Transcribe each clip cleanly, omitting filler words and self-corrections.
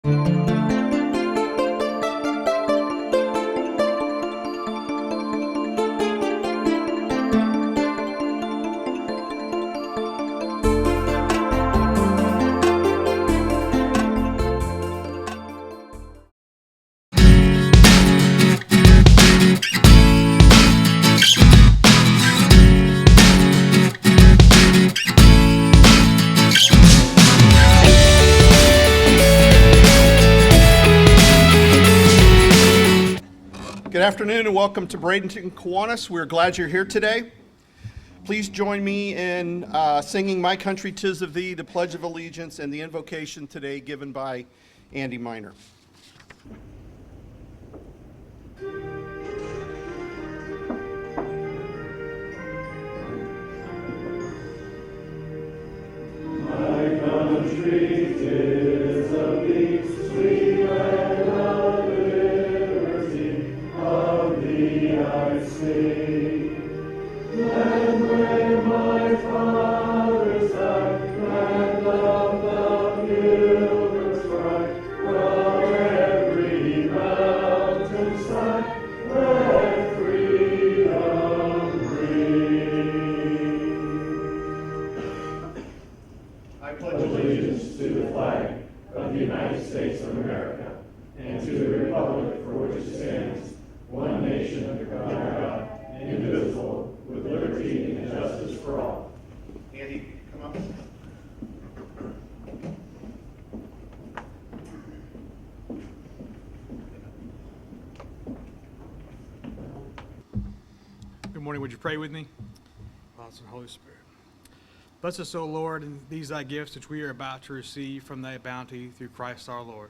Good afternoon and welcome to Bradenton Kiwanis. We're glad you're here today. Please join me in singing My Country 'Tis of Thee, the Pledge of Allegiance, and the invocation today given by Andy Miner. My country 'tis of thee, sweet land of liberty, of thee I sing. Land where my fathers died, land of the pilgrims' pride, from every mountainside, let freedom ring. I pledge allegiance to the flag of the United States of America and to the republic for which it stands, one nation under God, indivisible, with liberty and justice for all. Andy, come up. Good morning. Would you pray with me? Father and Holy Spirit. Bless us, O Lord, in these thy gifts which we are about to receive from thy bounty through Christ our Lord.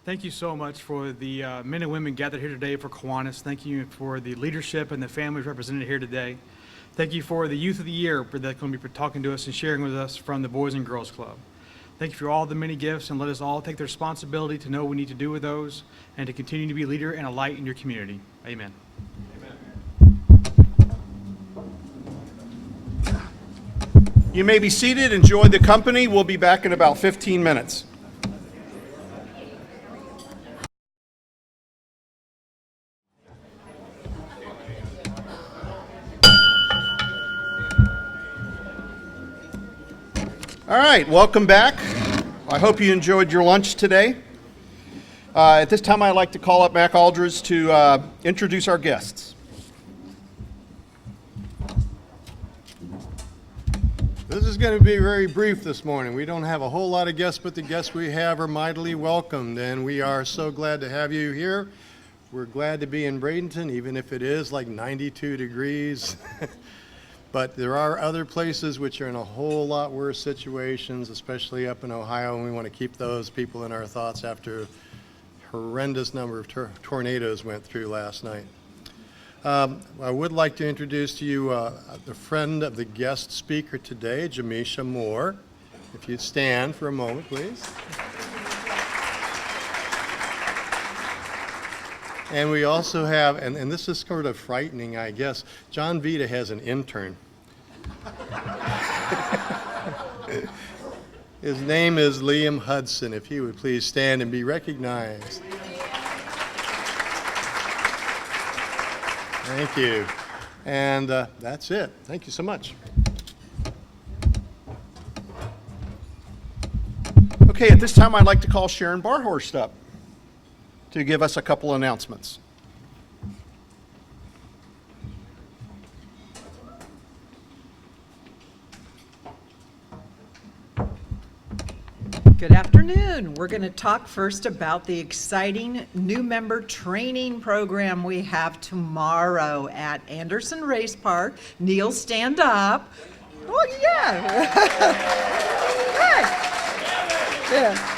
Thank you so much for the men and women gathered here today for Kiwanis. Thank you for the leadership and the families represented here today. Thank you for the youth of the year that's going to be talking to us and sharing with us from the Boys and Girls Club. Thank you for all the many gifts, and let us all take the responsibility to know what we need to do with those and to continue to be a leader and a light in your community. Amen. You may be seated. Enjoy the company. We'll be back in about 15 minutes. All right, welcome back. I hope you enjoyed your lunch today. At this time, I'd like to call up Mac Aldridge to introduce our guests. This is going to be very brief this morning. We don't have a whole lot of guests, but the guests we have are mightily welcomed, and we are so glad to have you here. We're glad to be in Bradenton, even if it is like 92 degrees. But there are other places which are in a whole lot worse situations, especially up in Ohio, and we want to keep those people in our thoughts after a horrendous number of tornadoes went through last night. I would like to introduce to you the friend of the guest speaker today, Jamisha Moore. If you'd stand for a moment, please. And we also have, and this is sort of frightening, I guess, John Vita has an intern. His name is Liam Hudson. If he would please stand and be recognized. Thank you. And that's it. Thank you so much. Okay, at this time, I'd like to call Sharon Barhorst up to give us a couple announcements. Good afternoon. We're going to talk first about the exciting new member training program we have tomorrow at Anderson Race Park. Neil, stand up. Oh, yeah. Good. Yeah.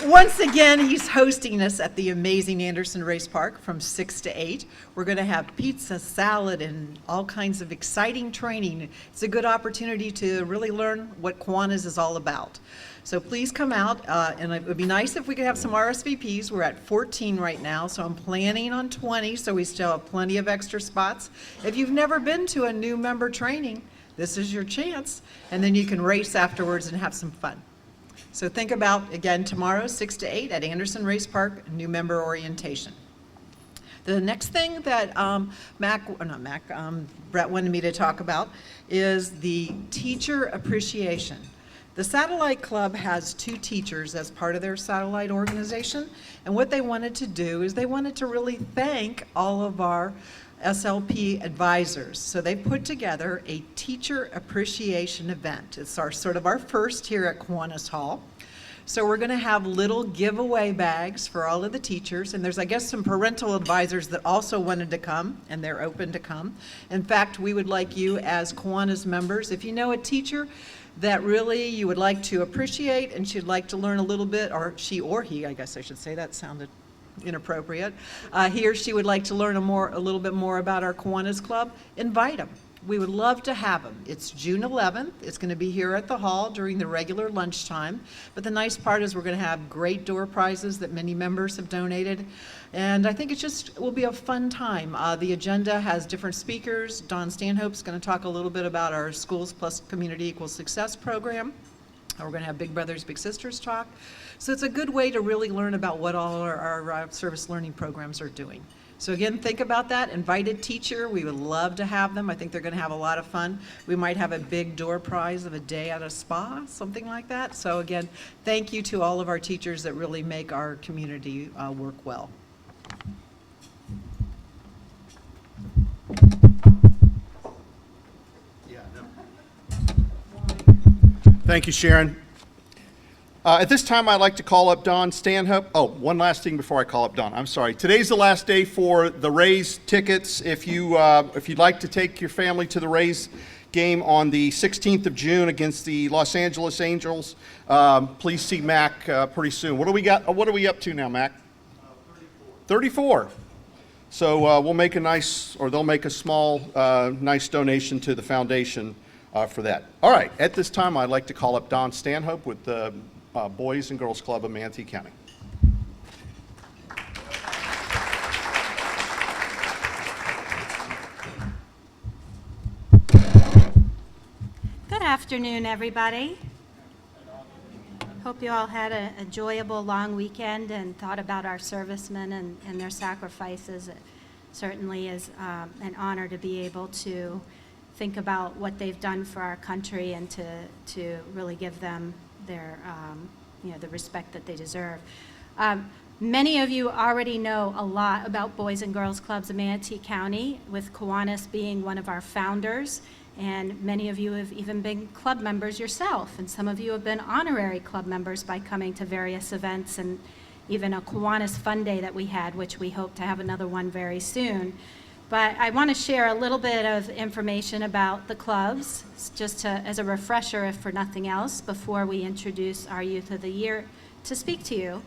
Once again, he's hosting us at the amazing Anderson Race Park from 6 to 8. We're going to have pizza, salad, and all kinds of exciting training. It's a good opportunity to really learn what Kiwanis is all about. So please come out, and it would be nice if we could have some RSVPs. We're at 14 right now, so I'm planning on 20, so we still have plenty of extra spots. If you've never been to a new member training, this is your chance, and then you can race afterwards and have some fun. So think about, again, tomorrow, 6 to 8 at Anderson Race Park, new member orientation. The next thing that Brett wanted me to talk about is the teacher appreciation. The Satellite Club has 2 teachers as part of their satellite organization, and what they wanted to do is they wanted to really thank all of our SLP advisors. So they put together a teacher appreciation event. It's sort of our first here at Kiwanis Hall. So we're going to have little giveaway bags for all of the teachers, and there's, I guess, some parental advisors that also wanted to come, and they're open to come. In fact, we would like you as Kiwanis members, if you know a teacher that really you would like to appreciate and she'd like to learn a little bit, or she or he, I guess I should say, that sounded inappropriate. He or she would like to learn a little bit more about our Kiwanis Club, invite them. We would love to have them. It's June 11th. It's going to be here at the hall during the regular lunchtime. But the nice part is we're going to have great door prizes that many members have donated. And I think it will be a fun time. The agenda has different speakers. Don Stanhope's going to talk a little bit about our Schools Plus Community Equals Success program. We're going to have Big Brothers Big Sisters talk. So it's a good way to really learn about what all our service learning programs are doing. So again, think about that. Invited teacher, we would love to have them. I think they're going to have a lot of fun. We might have a big door prize of a day at a spa, something like that. So again, thank you to all of our teachers that really make our community work well. Thank you, Sharon. At this time, I'd like to call up Don Stanhope. Oh, one last thing before I call up Don. I'm sorry. Today's the last day for the Rays tickets. If you'd like to take your family to the Rays game on the 16th of June against the Los Angeles Angels, please see Mac pretty soon. What do we got? What are we up to now, Mac? 34. So we'll make they'll make a small, nice donation to the foundation for that. All right. At this time, I'd like to call up Don Stanhope with the Boys and Girls Club of Manatee County. Good afternoon, everybody. Hope you all had an enjoyable long weekend and thought about our servicemen and their sacrifices. It certainly is an honor to be able to think about what they've done for our country and to really give them their, the respect that they deserve. Many of you already know a lot about Boys and Girls Clubs of Manatee County, with Kiwanis being one of our founders, and many of you have even been club members yourself, and some of you have been honorary club members by coming to various events, and even a Kiwanis Fun Day that we had, which we hope to have another one very soon. But I want to share a little bit of information about the clubs, just as a refresher, if for nothing else, before we introduce our Youth of the Year to speak to you.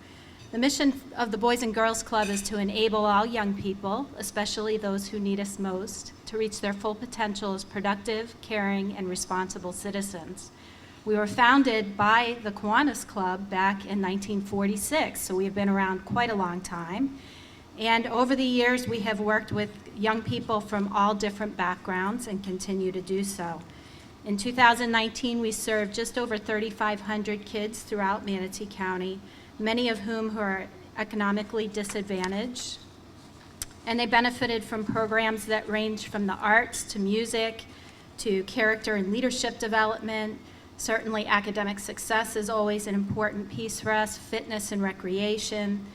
The mission of the Boys and Girls Club is to enable all young people, especially those who need us most, to reach their full potential as productive, caring, and responsible citizens. We were founded by the Kiwanis Club back in 1946, so we've been around quite a long time. And over the years, we have worked with young people from all different backgrounds and continue to do so. In 2019, we served just over 3,500 kids throughout Manatee County, many of whom who are economically disadvantaged. And they benefited from programs that range from the arts to music to character and leadership development. Certainly academic success is always an important piece for us, fitness and recreation,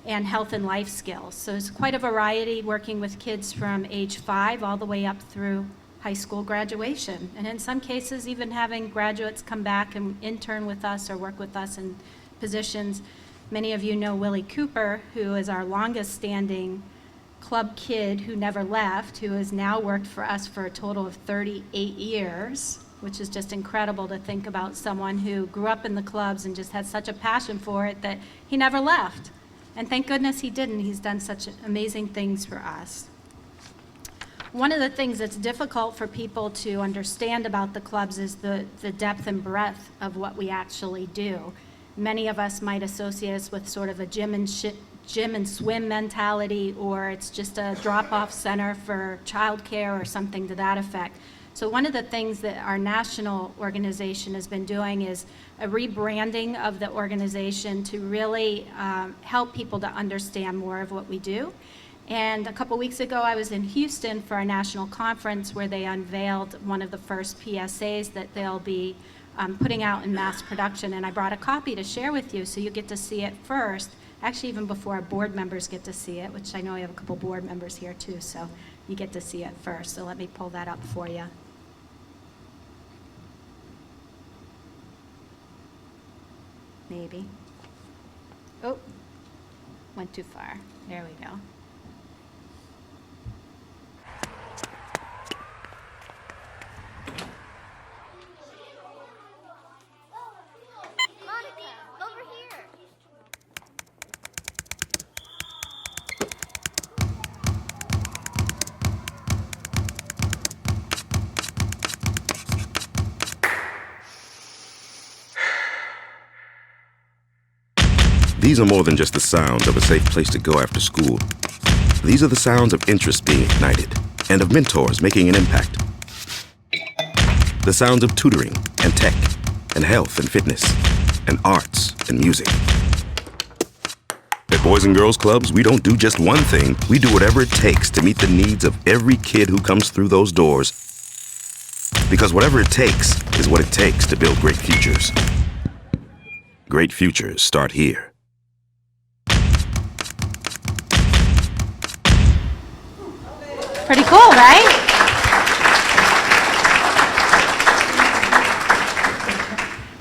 and health and life skills. So it's quite a variety, working with kids from age 5 all the way up through high school graduation. And in some cases, even having graduates come back and intern with us or work with us in positions. Many of you know Willie Cooper, who is our longest standing club kid who never left, who has now worked for us for a total of 38 years, which is just incredible to think about someone who grew up in the clubs and just had such a passion for it that he never left. And thank goodness he didn't. He's done such amazing things for us. One of the things that's difficult for people to understand about the clubs is the depth and breadth of what we actually do. Many of us might associate us with sort of a gym and swim mentality, or it's just a drop-off center for childcare or something to that effect. So one of the things that our national organization has been doing is a rebranding of the organization to really help people to understand more of what we do. And a couple weeks ago, I was in Houston for a national conference where they unveiled one of the first PSAs that they'll be putting out in mass production. And I brought a copy to share with you so you get to see it first, actually even before our board members get to see it, which I know we have a couple board members here too, so you get to see it first. So let me pull that up for you. Maybe. Oh, went too far. There we go. Monica, over here. These are more than just the sounds of a safe place to go after school. These are the sounds of interest being ignited and of mentors making an impact. The sounds of tutoring and tech and health and fitness and arts and music. At Boys and Girls Clubs, we don't do just one thing. We do whatever it takes to meet the needs of every kid who comes through those doors. Because whatever it takes is what it takes to build great futures. Great futures start here. Pretty cool, right?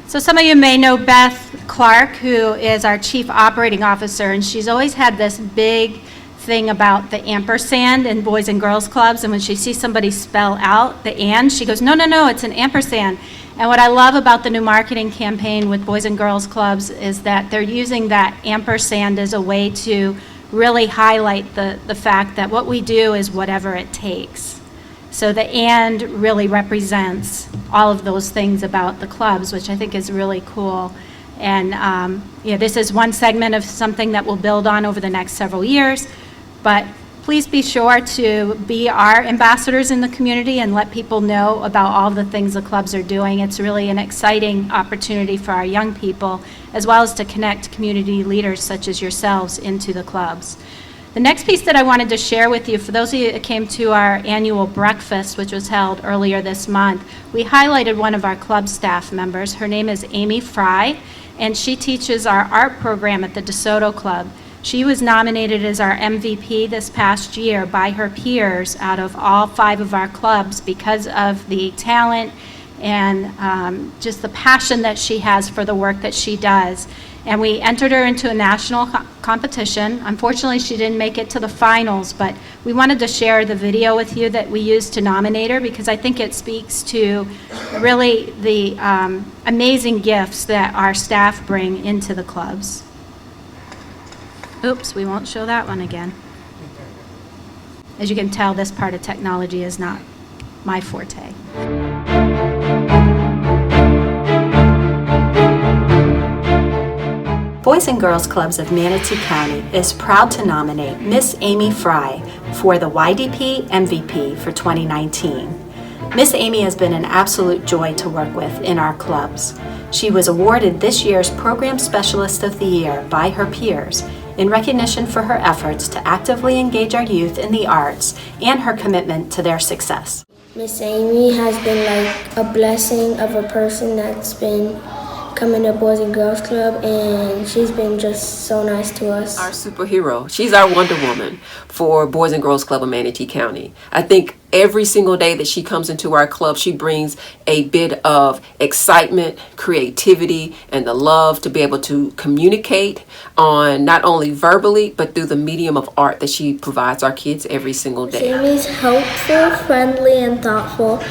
So some of you may know Beth Clark, who is our Chief Operating Officer, and she's always had this big thing about the ampersand in Boys and Girls Clubs, and when she sees somebody spell out the and, she goes, no, it's an ampersand. And what I love about the new marketing campaign with Boys and Girls Clubs is that they're using that ampersand as a way to really highlight the fact that what we do is whatever it takes. So the and really represents all of those things about the clubs, which I think is really cool. And this is one segment of something that we'll build on over the next several years. But please be sure to be our ambassadors in the community and let people know about all the things the clubs are doing. It's really an exciting opportunity for our young people, as well as to connect community leaders such as yourselves into the clubs. The next piece that I wanted to share with you, for those of you that came to our annual breakfast, which was held earlier this month, we highlighted one of our club staff members. Her name is Amy Fry, and she teaches our art program at the DeSoto Club. She was nominated as our MVP this past year by her peers out of all 5 of our clubs because of the talent and just the passion that she has for the work that she does. And we entered her into a national competition. Unfortunately, she didn't make it to the finals, but we wanted to share the video with you that we used to nominate her because I think it speaks to really the amazing gifts that our staff bring into the clubs. Oops, we won't show that one again. As you can tell, this part of technology is not my forte. Boys and Girls Clubs of Manatee County is proud to nominate Miss Amy Fry for the YDP MVP for 2019. Miss Amy has been an absolute joy to work with in our clubs. She was awarded this year's Program Specialist of the Year by her peers in recognition for her efforts to actively engage our youth in the arts and her commitment to their success. Miss Amy has been like a blessing of a person that's been coming to Boys and Girls Club, and she's been just so nice to us. Our superhero. She's our Wonder Woman for Boys and Girls Club of Manatee County. I think every single day that she comes into our club, she brings a bit of excitement, creativity, and the love to be able to communicate on not only verbally, but through the medium of art that she provides our kids every single day. Amy's helpful, friendly, and thoughtful.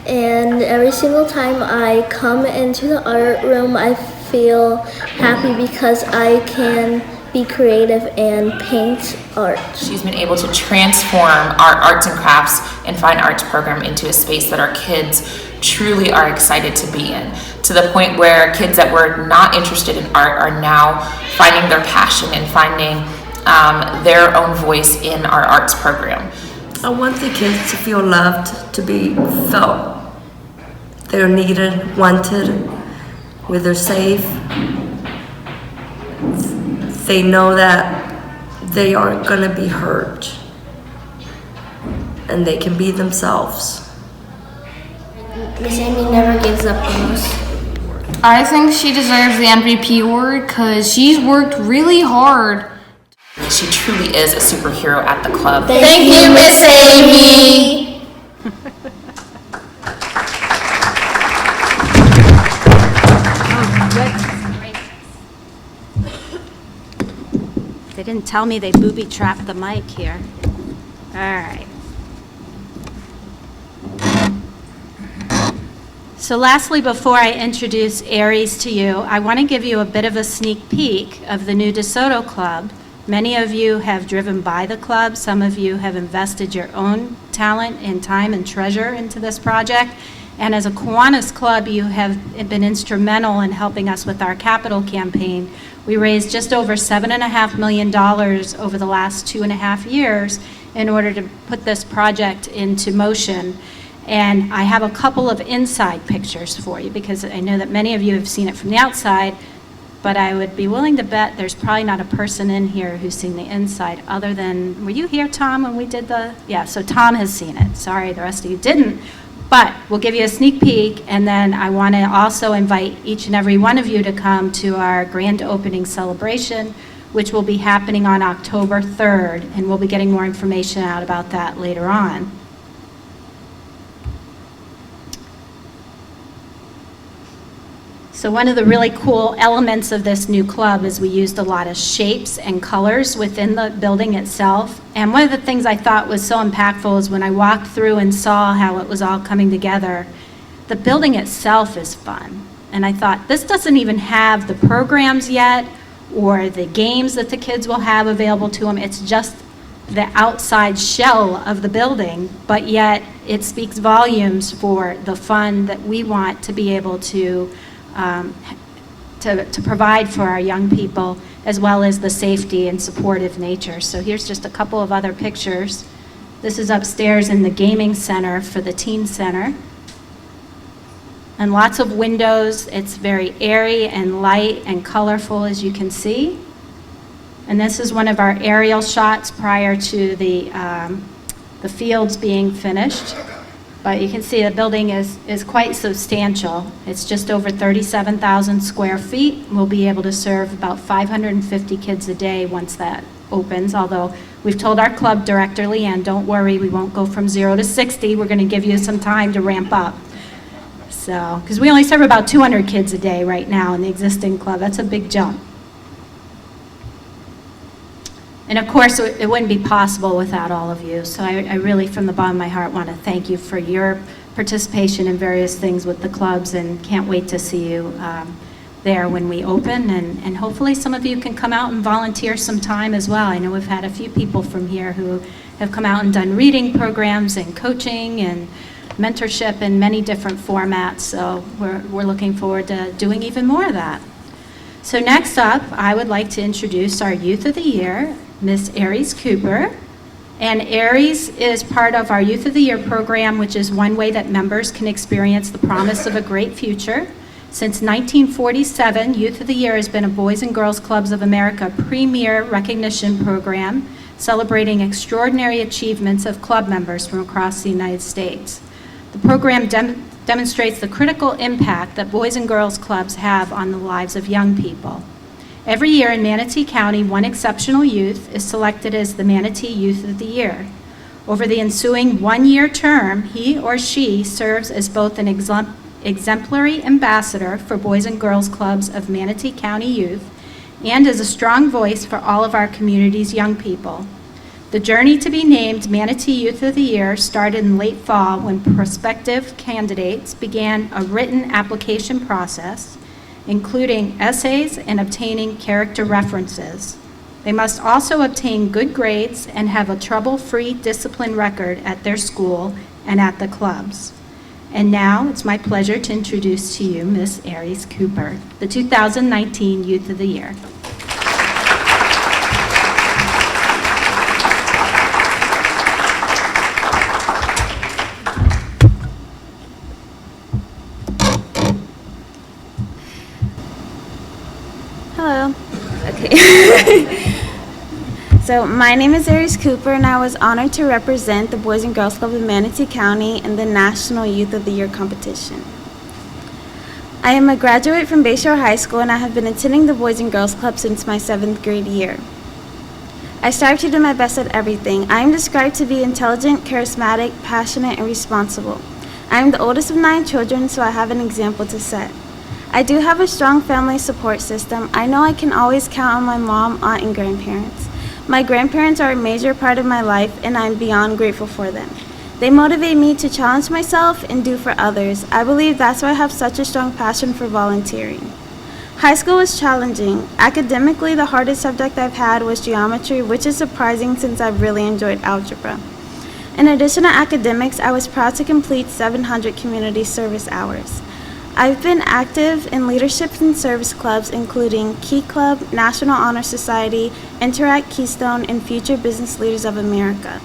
And every single time I come into the art room, I feel happy because I can be creative and paint art. She's been able to transform our arts and crafts and fine arts program into a space that our kids truly are excited to be in, to the point where kids that were not interested in art are now finding their passion and finding their own voice in our arts program. I want the kids to feel loved, to be felt they're needed, wanted, where they're safe. They know that they aren't going to be hurt and they can be themselves. Miss Amy never gives up on us. I think she deserves the MVP award because she's worked really hard. She truly is a superhero at the club. Thank you, Miss Amy. They didn't tell me they booby-trapped the mic here. All right. So lastly, before I introduce Aries to you, I want to give you a bit of a sneak peek of the new DeSoto Club. Many of you have driven by the club. Some of you have invested your own talent and time and treasure into this project. And as a Kiwanis Club, you have been instrumental in helping us with our capital campaign. We raised just over $7.5 million over the last 2.5 years in order to put this project into motion. And I have a couple of inside pictures for you because I know that many of you have seen it from the outside, but I would be willing to bet there's probably not a person in here who's seen the inside other than, were you here, Tom, when we did the, yeah, so Tom has seen it. Sorry, the rest of you didn't. But we'll give you a sneak peek, and then I want to also invite each and every one of you to come to our grand opening celebration, which will be happening on October 3rd, and we'll be getting more information out about that later on. So one of the really cool elements of this new club is we used a lot of shapes and colors within the building itself. And one of the things I thought was so impactful is when I walked through and saw how it was all coming together, the building itself is fun. And I thought, this doesn't even have the programs yet or the games that the kids will have available to them. It's just the outside shell of the building, but yet it speaks volumes for the fun that we want to be able to provide for our young people, as well as the safety and supportive nature. So here's just a couple of other pictures. This is upstairs in the gaming center for the teen center. And lots of windows. It's very airy and light and colorful, as you can see. And this is one of our aerial shots prior to the fields being finished. But you can see the building is quite substantial. It's just over 37,000 square feet. We'll be able to serve about 550 kids a day once that opens, although we've told our club director, Leanne, don't worry, we won't go from 0 to 60. We're going to give you some time to ramp up. So, because we only serve about 200 kids a day right now in the existing club. That's a big jump. And of course, it wouldn't be possible without all of you. So I really, from the bottom of my heart, want to thank you for your participation in various things with the clubs, and can't wait to see you there when we open. And hopefully some of you can come out and volunteer some time as well. I know we've had a few people from here who have come out and done reading programs and coaching and mentorship in many different formats. So we're looking forward to doing even more of that. So next up, I would like to introduce our Youth of the Year, Miss Aries Cooper. And Aries is part of our Youth of the Year program, which is one way that members can experience the promise of a great future. Since 1947, Youth of the Year has been a Boys and Girls Clubs of America premier recognition program celebrating extraordinary achievements of club members from across the United States. The program demonstrates the critical impact that Boys and Girls Clubs have on the lives of young people. Every year in Manatee County, one exceptional youth is selected as the Manatee Youth of the Year. Over the ensuing one-year term, he or she serves as both an exemplary ambassador for Boys and Girls Clubs of Manatee County youth and as a strong voice for all of our community's young people. The journey to be named Manatee Youth of the Year started in late fall when prospective candidates began a written application process, including essays and obtaining character references. They must also obtain good grades and have a trouble-free discipline record at their school and at the clubs. And now it's my pleasure to introduce to you Miss Aries Cooper, the 2019 Youth of the Year. So my name is Aries Cooper, and I was honored to represent the Boys and Girls Club of Manatee County in the National Youth of the Year competition. I am a graduate from Bayshore High School, and I have been attending the Boys and Girls Club since my 7th grade year. I strive to do my best at everything. I am described to be intelligent, charismatic, passionate, and responsible. I am the oldest of 9 children, so I have an example to set. I do have a strong family support system. I know I can always count on my mom, aunt, and grandparents. My grandparents are a major part of my life, and I am beyond grateful for them. They motivate me to challenge myself and do for others. I believe that's why I have such a strong passion for volunteering. High school was challenging. Academically, the hardest subject I've had was geometry, which is surprising since I've really enjoyed algebra. In addition to academics, I was proud to complete 700 community service hours. I've been active in leadership and service clubs, including Key Club, National Honor Society, Interact Keystone, and Future Business Leaders of America.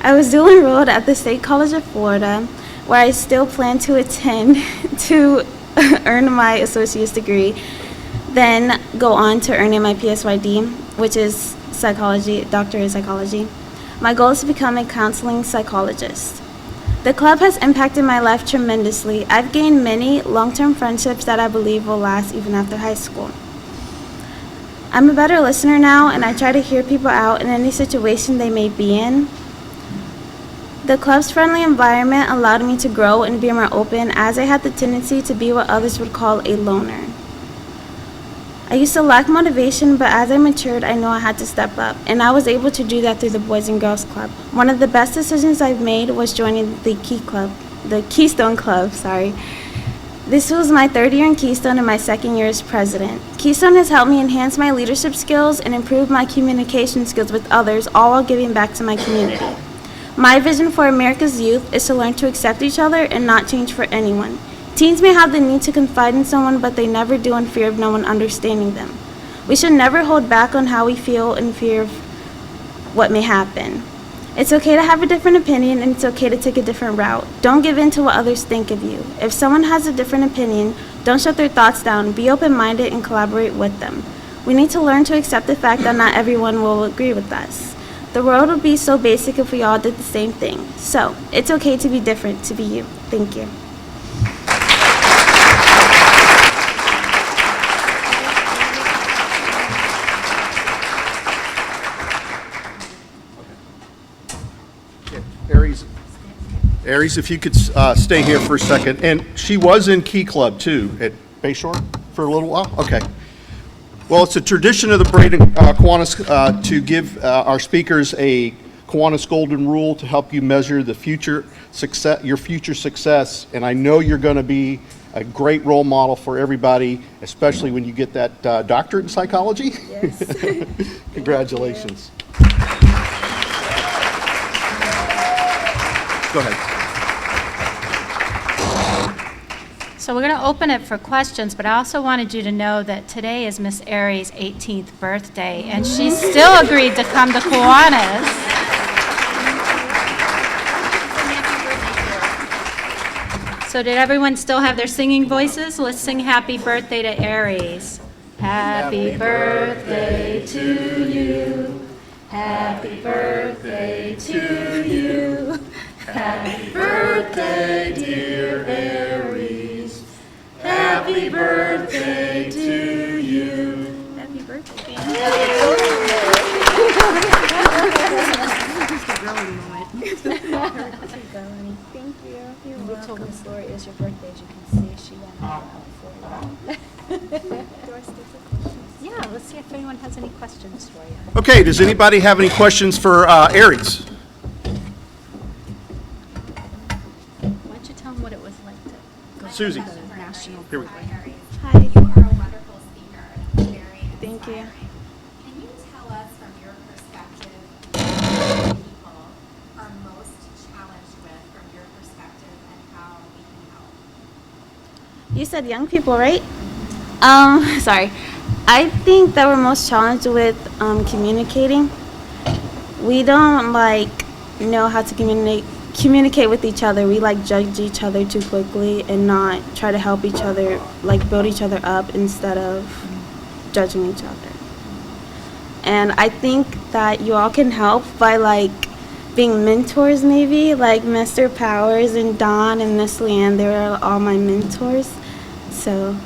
I was dual enrolled at the State College of Florida, where I still plan to attend to earn my associate's degree, then go on to earning my PSYD, which is psychology, doctorate of psychology. My goal is to become a counseling psychologist. The club has impacted my life tremendously. I've gained many long-term friendships that I believe will last even after high school. I'm a better listener now, and I try to hear people out in any situation they may be in. The club's friendly environment allowed me to grow and be more open, as I had the tendency to be what others would call a loner. I used to lack motivation, but as I matured, I knew I had to step up, and I was able to do that through the Boys and Girls Club. One of the best decisions I've made was joining the Keystone Club. This was my 3rd year in Keystone and my 2nd year as president. Keystone has helped me enhance my leadership skills and improve my communication skills with others, all while giving back to my community. My vision for America's youth is to learn to accept each other and not change for anyone. Teens may have the need to confide in someone, but they never do in fear of no one understanding them. We should never hold back on how we feel in fear of what may happen. It's okay to have a different opinion, and it's okay to take a different route. Don't give in to what others think of you. If someone has a different opinion, don't shut their thoughts down. Be open-minded and collaborate with them. We need to learn to accept the fact that not everyone will agree with us. The world would be so basic if we all did the same thing. So, it's okay to be different, to be you. Thank you. Aries, if you could stay here for a second. And she was in Key Club, too, at Bayshore for a little while? Okay. Well, it's a tradition of the Braden Kiwanis to give our speakers a Kiwanis Golden Rule to help you measure the future success, your future success. And I know you're going to be a great role model for everybody, especially when you get that doctorate in psychology. Yes. Congratulations. Go ahead. So we're going to open it for questions, but I also wanted you to know that today is Miss Aries' 18th birthday, and she still agreed to come to Kiwanis. So did everyone still have their singing voices? Let's sing happy birthday to Aries. Happy birthday to you. Happy birthday to you. Happy birthday, dear Aries. Happy birthday to you. Happy birthday, Thank you. We told Miss Lori it was your birthday, as you can see. She went out for you. Do I still have questions? Yeah, let's see if anyone has any questions for you. Okay, does anybody have any questions for Aries? Why don't you tell them what it was like to go Susie. to the national Here we go. Hi. You are a wonderful speaker and very inspiring. Thank you. Can you tell us from your perspective what people are most challenged with from your perspective and how we can help? You said young people, right? Sorry. I think that we're most challenged with communicating. We don't know how to communicate with each other. We like judge each other too quickly and not try to help each other, like build each other up instead of judging each other. And I think that you all can help by like being mentors maybe, like Mr. Powers and Don and Miss Leanne, they were all my mentors. So,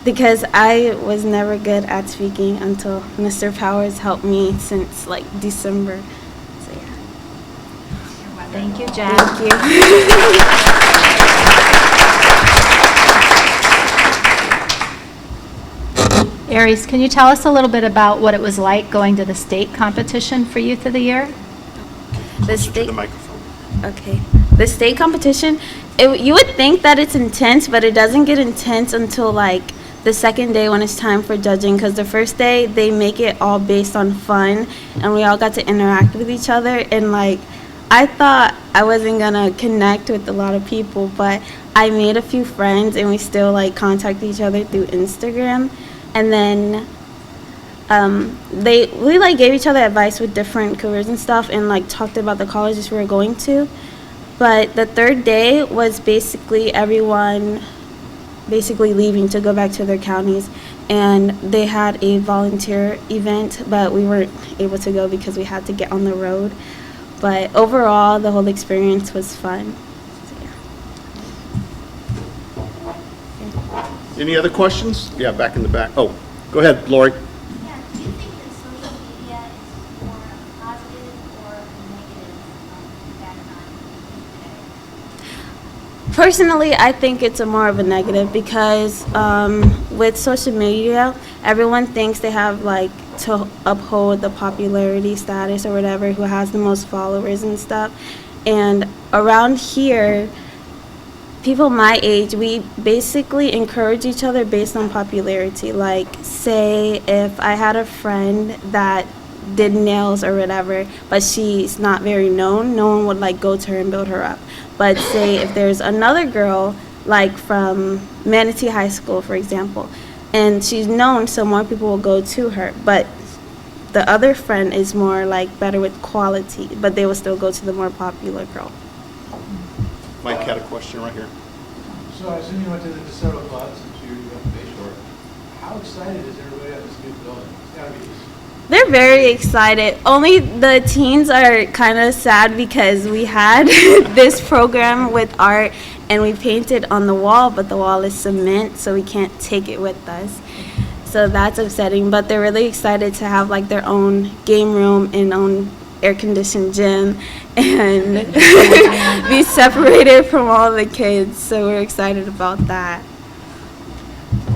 because I was never good at speaking until Mr. Powers helped me since like December. So yeah. Thank you, Jen. Thank you. Aries, can you tell us a little bit about what it was like going to the state competition for Youth of the Year? The state. The microphone. Okay. The state competition, you would think that it's intense, but it doesn't get intense until like the second day when it's time for judging, because the first day they make it all based on fun and we all got to interact with each other, and like I thought I wasn't gonna connect with a lot of people, but I made a few friends and we still like contact each other through Instagram. And then we like gave each other advice with different careers and stuff, and like talked about the colleges we were going to. But the third day was basically everyone leaving to go back to their counties, and they had a volunteer event, but we weren't able to go because we had to get on the road. But overall, the whole experience was fun. So, yeah. Any other questions? Yeah, back in the back. Oh, go ahead, Lori. Yeah, do you think that social media is more positive or negative impact on today? Personally, I think it's more of a negative because with social media, everyone thinks they have like to uphold the popularity status or whatever, who has the most followers and stuff. And around here, people my age, we basically encourage each other based on popularity. Like, say if I had a friend that did nails or whatever, but she's not very known, no one would like go to her and build her up. But say if there's another girl like from Manatee High School, for example, and she's known, so more people will go to her. But the other friend is more like better with quality, but they will still go to the more popular girl. Mike had a question right here. So I assume you went to the DeSoto Club since you got the Bayshore. How excited is everybody at this new building? It's gotta be just... They're very excited. Only the teens are kind of sad because we had this program with art and we painted on the wall, but the wall is cement, so we can't take it with us. So that's upsetting, but they're really excited to have like their own game room and own air-conditioned gym and be separated from all the kids. So we're excited about that.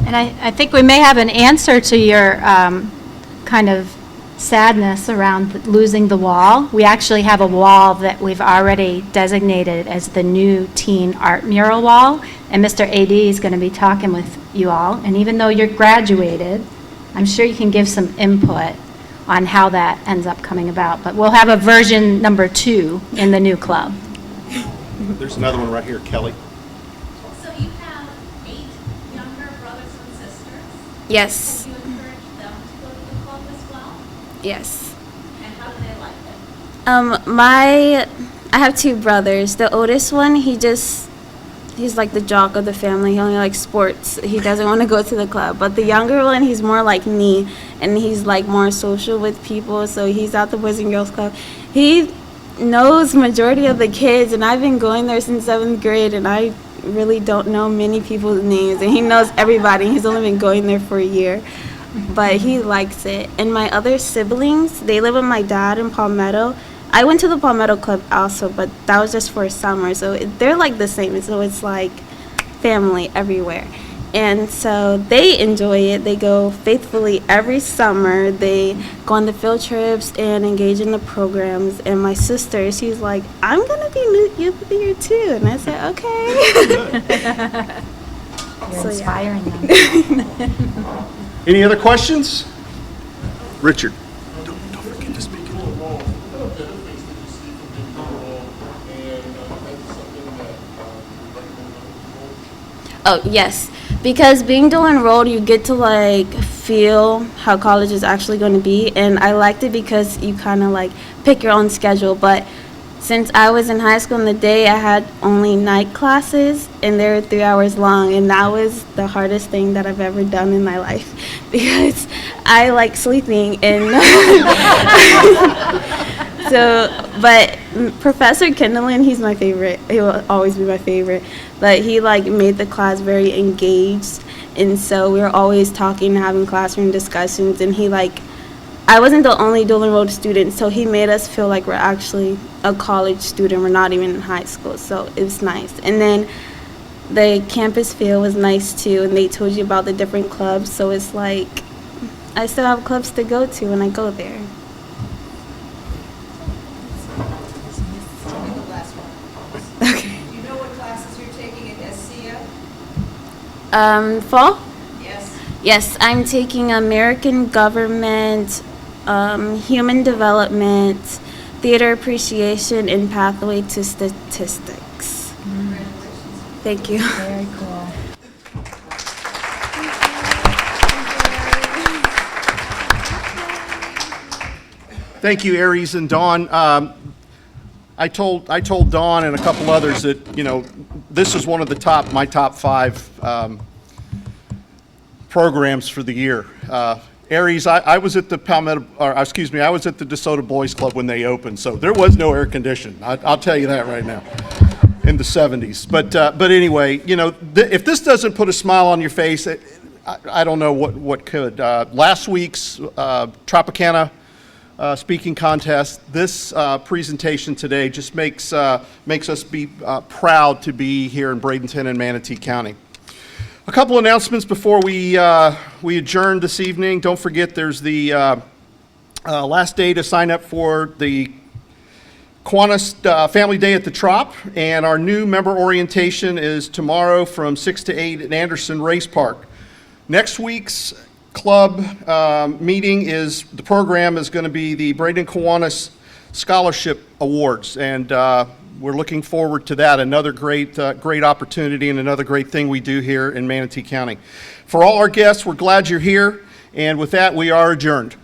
And I think we may have an answer to your kind of sadness around losing the wall. We actually have a wall that we've already designated as the new teen art mural wall, and Mr. AD is going to be talking with you all. And even though you're graduated, I'm sure you can give some input on how that ends up coming about. But we'll have a version number 2 in the new club. There's another one right here, Kelly. So you have 8 younger brothers and sisters. Yes. Do you encourage them to go to the club as well? Yes. And how do they like it? I have 2 brothers. The oldest one, he's like the jock of the family. He only likes sports. He doesn't want to go to the club. But the younger one, he's more like me, and he's like more social with people. So he's at the Boys and Girls Club. He knows majority of the kids, and I've been going there since 7th grade, and I really don't know many people's names, and he knows everybody. He's only been going there for a year, but he likes it. And my other siblings, they live with my dad in Palmetto. I went to the Palmetto Club also, but that was just for a summer, so they're like the same. So it's like family everywhere. And so they enjoy it. They go faithfully every summer. They go on the field trips and engage in the programs. And my sister, she's like, I'm going to be Youth of the Year too. And I said, okay. You're inspiring them. Any other questions? Richard. Don't forget to speak. Oh, yes. Because being dual enrolled, you get to like feel how college is actually going to be. And I liked it because you kind of like pick your own schedule. But since I was in high school in the day, I had only night classes, and they were 3 hours long, and that was the hardest thing that I've ever done in my life because I like sleeping. And but Professor Kendallin, he's my favorite. He will always be my favorite. But he made the class very engaged, and so we were always talking, having classroom discussions, and I wasn't the only dual enrolled student, so he made us feel like we're actually a college student. We're not even in high school, so it was nice. And then the campus feel was nice too, and they told you about the different clubs, so it's like I still have clubs to go to when I go there. Okay. Do you know what classes you're taking at SCO? Fall? Yes. Yes, I'm taking American Government, Human Development, Theater Appreciation, and Pathway to Statistics. Congratulations. Thank you. Very cool. Thank you, Aries and Dawn. I told Dawn and a couple others that, this is one of my top 5 programs for the year. Aries, I was at the I was at the DeSoto Boys Club when they opened, so there was no air conditioning. I'll tell you that right now, in the 70s. But anyway, if this doesn't put a smile on your face, I don't know what could. Last week's Tropicana speaking contest, this presentation today just makes us be proud to be here in Bradenton and Manatee County. A couple announcements before we adjourn this evening. Don't forget there's the last day to sign up for the Kiwanis Family Day at the Trop, and our new member orientation is tomorrow from 6 to 8 at Anderson Race Park. Next week's club meeting the program is going to be the Braden Kiwanis Scholarship Awards, and we're looking forward to that. Another great opportunity and another great thing we do here in Manatee County. For all our guests, we're glad you're here, and with that, we are adjourned.